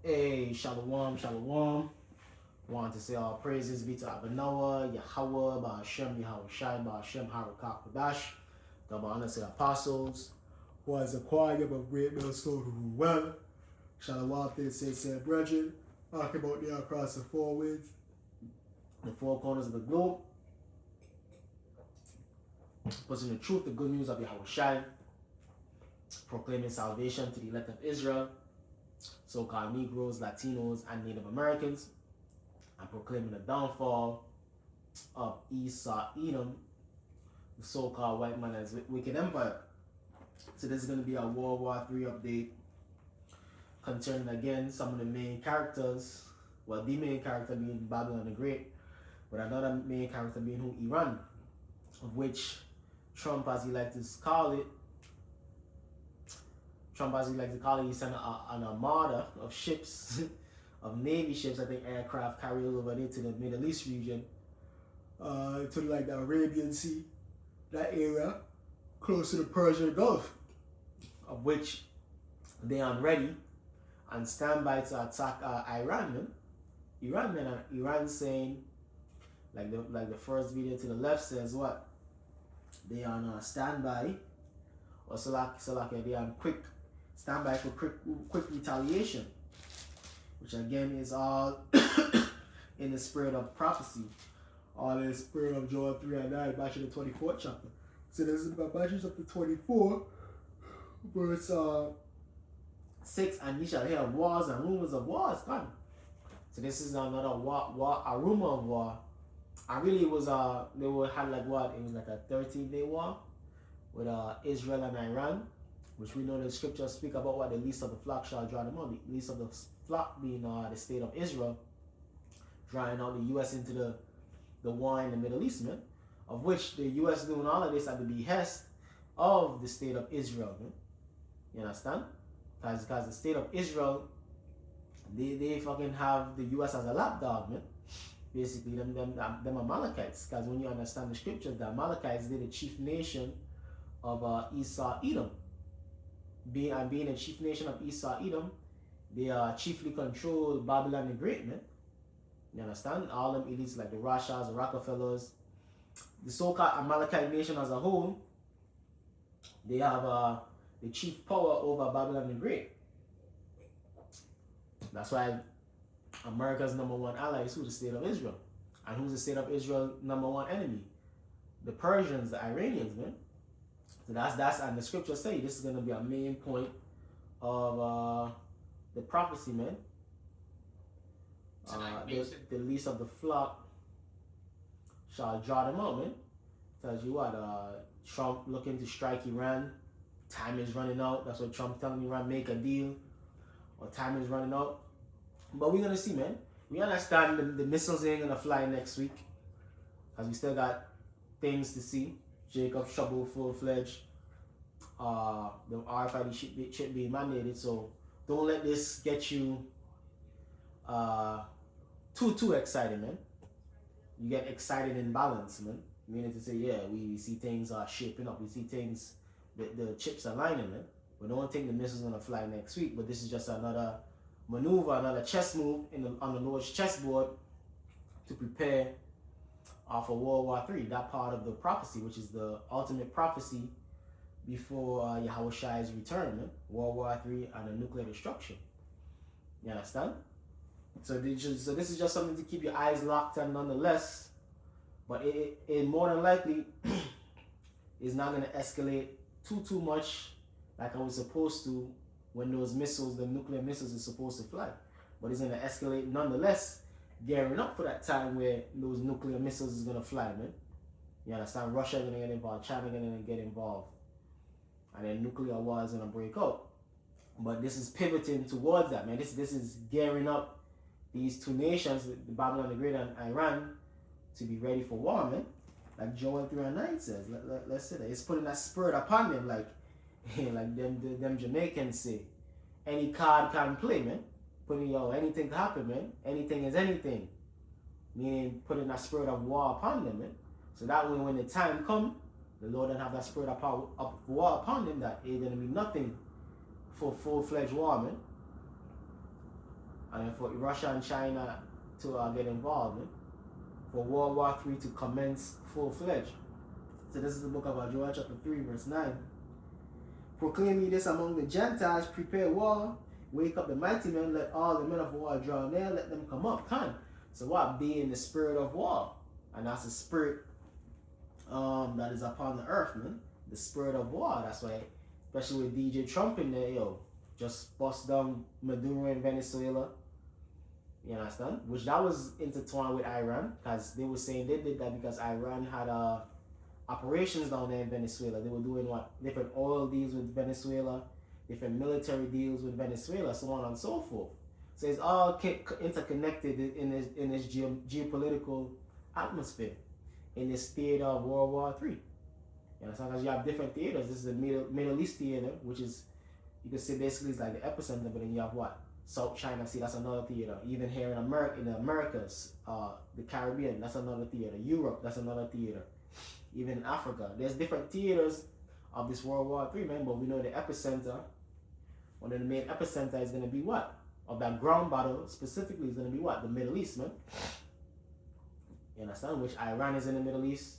Hey, Shalom, Shalom. Want to say all praises be to Abanawa, Yahweh, Ba'ashem, Yahweh Shai, Ba'ashem, Harakak, Kadash, double honor to the apostles, who has acquired of great millstone who rule well. Shalom, they say, brethren, talk about there across the four winds, the four corners of the globe, pushing the truth, the good news of Yahweh Shai, proclaiming salvation to the elect of Israel, so-called Negroes, Latinos, and Native Americans, and proclaiming the downfall of Esau, Edom, the so-called white man as wicked empire. So this is going to be a World War III update concerning again some of the main characters. Well, the main character being Babylon the Great, but another main character being who? Iran, of which Trump, as he likes to call it, he sent an armada of ships, of Navy ships, I think aircraft carriers over there to the Middle East region, to like the Arabian Sea, that area, close to the Persian Gulf, of which they are ready and stand by to attack Iran, man. Iran saying, like the first video to the left says what? They are on standby, or they are on quick standby for quick retaliation, which again is all in the spirit of prophecy, all in the spirit of Joel 3 and 9, back in the 24th chapter. So this is back in chapter 24, verse 6, and ye shall hear of wars and rumors of wars come. So this is another a rumor of war. And really it was they had like what? It was like a 13-day war with Israel and Iran, which we know the scriptures speak about what the least of the flock shall draw them out. The least of the flock being the state of Israel, drawing out the U.S. into the war in the Middle East, man. Of which the U.S. doing all of this at the behest of the state of Israel, man. You understand? Because the state of Israel, they fucking have the U.S. as a lapdog, man. Basically, them Amalekites. Because when you understand the scriptures, the Amalekites, they're the chief nation of Esau, Edom. Being a chief nation of Esau, Edom, they chiefly control Babylon the Great, man. You understand? All them elites like the Rothschilds, the Rockefellers, the so-called Amalekite nation as a whole, they have the chief power over Babylon the Great. That's why America's #1 ally is who? The state of Israel. And who's the state of Israel #1 enemy? The Persians, the Iranians, man. So that's and the scriptures say this is going to be a main point of the prophecy, man. The least of the flock shall draw them out, man. Tells you what, Trump looking to strike Iran. Time is running out. That's what Trump telling Iran, make a deal. Or time is running out. But we're going to see, man. We understand the missiles ain't going to fly next week. Because we still got things to see. Jacob Trouble full-fledged. The RFID chip being mandated. So don't let this get you too excited, man. You get excited in balance, man. Meaning to say, yeah, we see things are shaping up. We see things, the chips are lining, man. We don't think the missile's going to fly next week. But this is just another maneuver, another chess move on the Lord's chessboard to prepare for World War III, that part of the prophecy, which is the ultimate prophecy before Yahweh Shai's return, man. World War III and the nuclear destruction. You understand? So this is just something to keep your eyes locked on nonetheless. But it more than likely is not going to escalate too much like I was supposed to when those missiles, the nuclear missiles, are supposed to fly. But it's going to escalate nonetheless, gearing up for that time where those nuclear missiles is going to fly, man. You understand? Russia going to get involved, China going to get involved. And then nuclear war is going to break out. But this is pivoting towards that, man. This is gearing up these two nations, Babylon the Great and Iran, to be ready for war, man. Like Joel 3 and 9 says. Let's say that. It's putting that spirit upon them, like them Jamaicans say. Any card can play, man. Putting, anything can happen, man. Anything is anything. Meaning putting that spirit of war upon them, man. So that way when the time comes, the Lord don't have that spirit of war upon them, that it's going to be nothing for full-fledged war, man. and then for Russia and China to get involved, man, for World War III to commence full-fledged. So this is the book of Joel chapter 3 verse 9. Proclaim ye this among the Gentiles, prepare war, wake up the mighty men, let all the men of war draw near, let them come up. Can. So what? Be in the spirit of war. And that's the spirit that is upon the earth, man. The spirit of war. That's why, especially with DJ Trump in there, yo, just bust down Maduro in Venezuela. You understand? Which that was intertwined with Iran, because they were saying they did that because Iran had operations down there in Venezuela. They were doing what? Different oil deals with Venezuela, different military deals with Venezuela, so on and so forth. So it's all interconnected in this geopolitical atmosphere, in this theater of World War III. You understand? Because you have different theaters. This is the Middle East theater, which is, you can say basically it's like the epicenter, but then you have what? South China Sea, that's another theater. Even here in America, in the Americas, the Caribbean, that's another theater. Europe, that's another theater. Even Africa, there's different theaters of this World War III, man. But we know the epicenter, one of the main epicenter is going to be what? Of that ground battle specifically is going to be what? The Middle East, man. You understand? Which Iran is in the Middle East,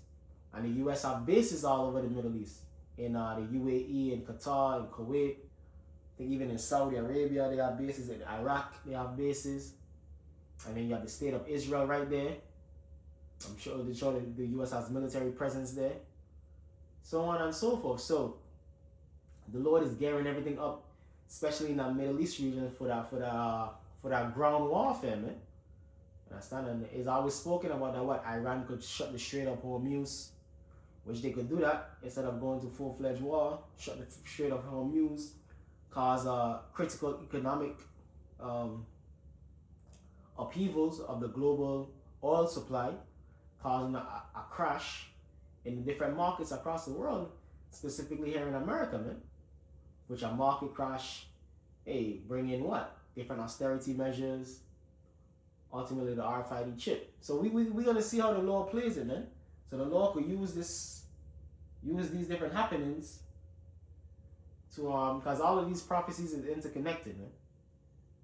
and the U.S. have bases all over the Middle East, in the UAE, in Qatar, in Kuwait. I think even in Saudi Arabia they have bases. In Iraq they have bases, and then you have the state of Israel right there. I'm sure the U.S. has military presence there, so on and so forth. So the Lord is gearing everything up, especially in that Middle East region, for that ground warfare, man. Understand? And it's always spoken about that what Iran could shut the Strait of Hormuz, which they could do that instead of going to full-fledged war. Shut the Strait of Hormuz, cause critical economic upheavals of the global oil supply, causing a crash in the different markets across the world, specifically here in America, man. Which a market crash, hey, bring in what? Different austerity measures, ultimately the RFID chip. So we're gonna see how the Lord plays it, man. So the Lord could use these different happenings to because all of these prophecies is interconnected, man.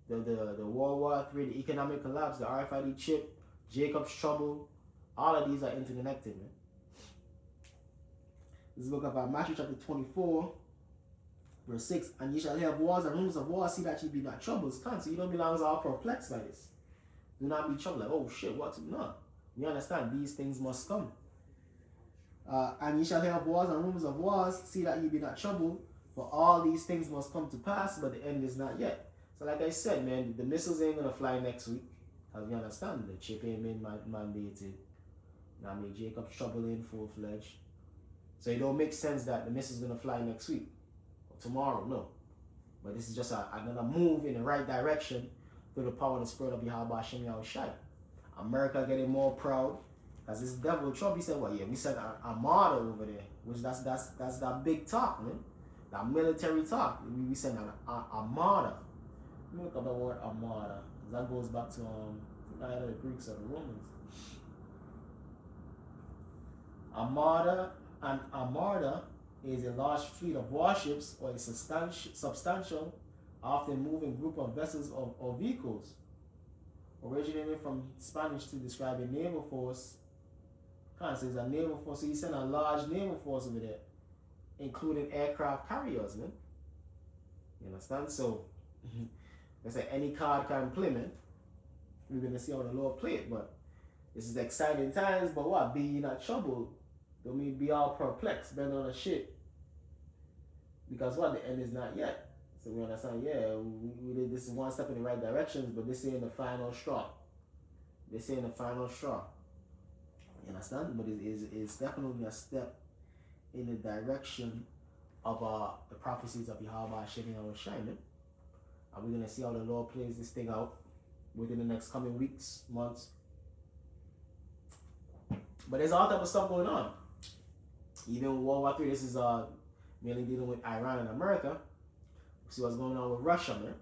The World War III, the economic collapse, the RFID chip, Jacob's trouble, all of these are interconnected, man. Let's look at Matthew chapter 24, verse 6. And ye shall have wars and rumors of wars, see that ye be not troubled. So you don't be long all perplexed by this. Do not be troubled, like, oh shit, what? No. You understand, these things must come. And ye shall have wars and rumors of wars, see that ye be not troubled, for all these things must come to pass, but the end is not yet. So like I said, man, the missiles ain't gonna fly next week. Because you understand, the chip ain't been mandated. I mean, Jacob's trouble in full-fledged. So it don't make sense that the missile's gonna fly next week or tomorrow, no. But this is just another move in the right direction through the power and the spirit of Yahweh Hashem Yahushai. America getting more proud. Because this devil Trump, he said, well, yeah, we sent an armada over there. Which that's that big talk, man. That military talk. We sent an armada. Let me look up the word armada. Because that goes back to either the Greeks or the Romans. Armada is a large fleet of warships or a substantial, often moving group of vessels or vehicles. Originating from Spanish to describe a naval force. Kind of says a naval force. So you send a large naval force over there, including aircraft carriers, man. You understand? So, let's say any card can play, man. We're going to see how the Lord play it, but this is exciting times, but what? Be ye not troubled. Don't mean be all perplexed, bend on a shit. Because what? The end is not yet. So we understand, yeah, we did this is one step in the right directions, but this ain't the final straw. This ain't the final straw. You understand? But it's definitely a step in the direction of the prophecies of Yahweh Hashem Yahushai. And we're going to see how the Lord plays this thing out within the next coming weeks, months. But there's all type of stuff going on. Even with World War III, this is mainly dealing with Iran and America. We see what's going on with Russia, man.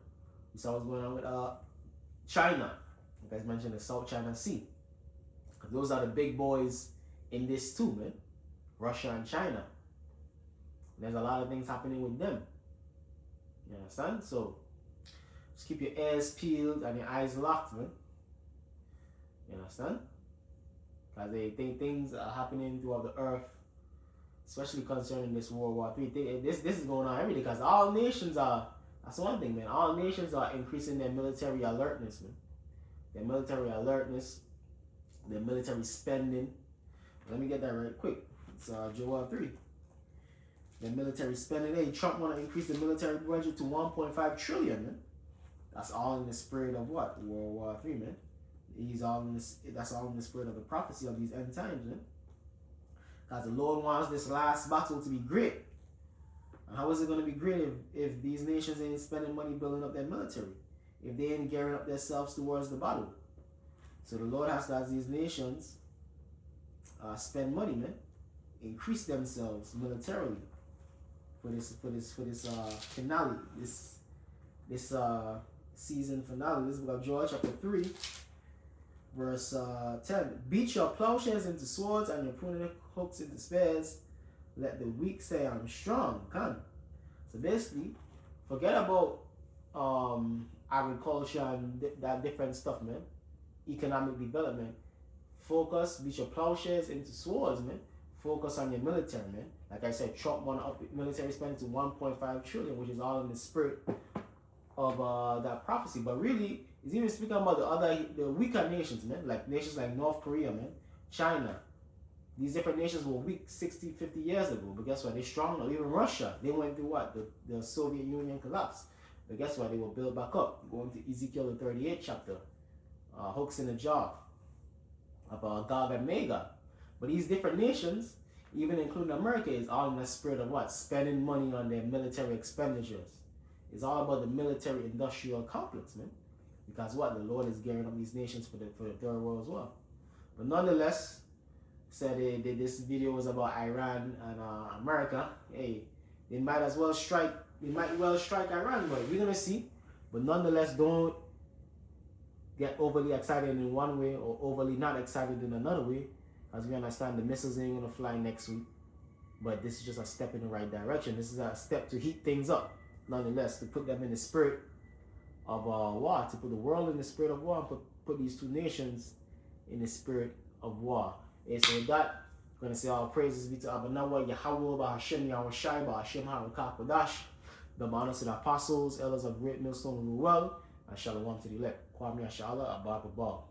We saw what's going on with China. You guys mentioned the South China Sea. Those are the big boys in this too, man. Russia and China. And there's a lot of things happening with them. You understand? So Just keep your ears peeled and your eyes locked, man. You understand? Because they think things are happening throughout the earth, especially concerning this World War III. This is going on every day because all nations are, that's one thing, man. All nations are increasing their military alertness, man. Their military alertness, their military spending. Let me get that right quick. It's WW3. Their military spending. Hey, Trump want to increase the military budget to 1.5 trillion, man. That's all in the spirit of what? World War III, man. That's all in the spirit of the prophecy of these end times, man. Because the Lord wants this last battle to be great. And how is it going to be great if these nations ain't spending money building up their military? If they ain't gearing up themselves towards the battle? So the Lord has to have these nations spend money, man. Increase themselves militarily for this finale, this season finale. This is book of Joel chapter 3, verse 10. Beat your plowshares into swords and your pruning hooks into spears. Let the weak say, I'm strong. Come. So basically, forget about agriculture and that different stuff, man. Economic development. Focus, beat your plowshares into swords, man. Focus on your military, man. Like I said, Trump want to up military spending to 1.5 trillion, which is all in the spirit of that prophecy. But really, it's even speaking about the weaker nations, man. Like nations like North Korea, man. China. These different nations were weak 60, 50 years ago. But guess what? They're strong now. Even Russia, they went through what? The Soviet Union collapsed. But guess what? They will build back up. Going to Ezekiel the 38th chapter. Hooks in the jaw of Gog and Magog. But these different nations, even including America, is all in the spirit of what? Spending money on their military expenditures. It's all about the military industrial complex, man. Because what? The Lord is gearing up these nations for the third world as well. But nonetheless, said this video was about Iran and America. Hey, they might as well strike. They might well strike Iran, but we're gonna see. But nonetheless, don't get overly excited in one way or overly not excited in another way, as we understand the missiles ain't gonna fly next week. But this is just a step in the right direction. This is a step to heat things up, nonetheless, to put them in the spirit of war, to put the world in the spirit of war, and put these two nations in the spirit of war. And so with that, I'm gonna say all praises be to Abanawa, Yahweh, Hashem, Yahweh Shai, Hashem, Harakakadash, the honors to the apostles, elders of Great Millstone who rule well, and shalom to the elect. Kwame Ashala, Abba Ball.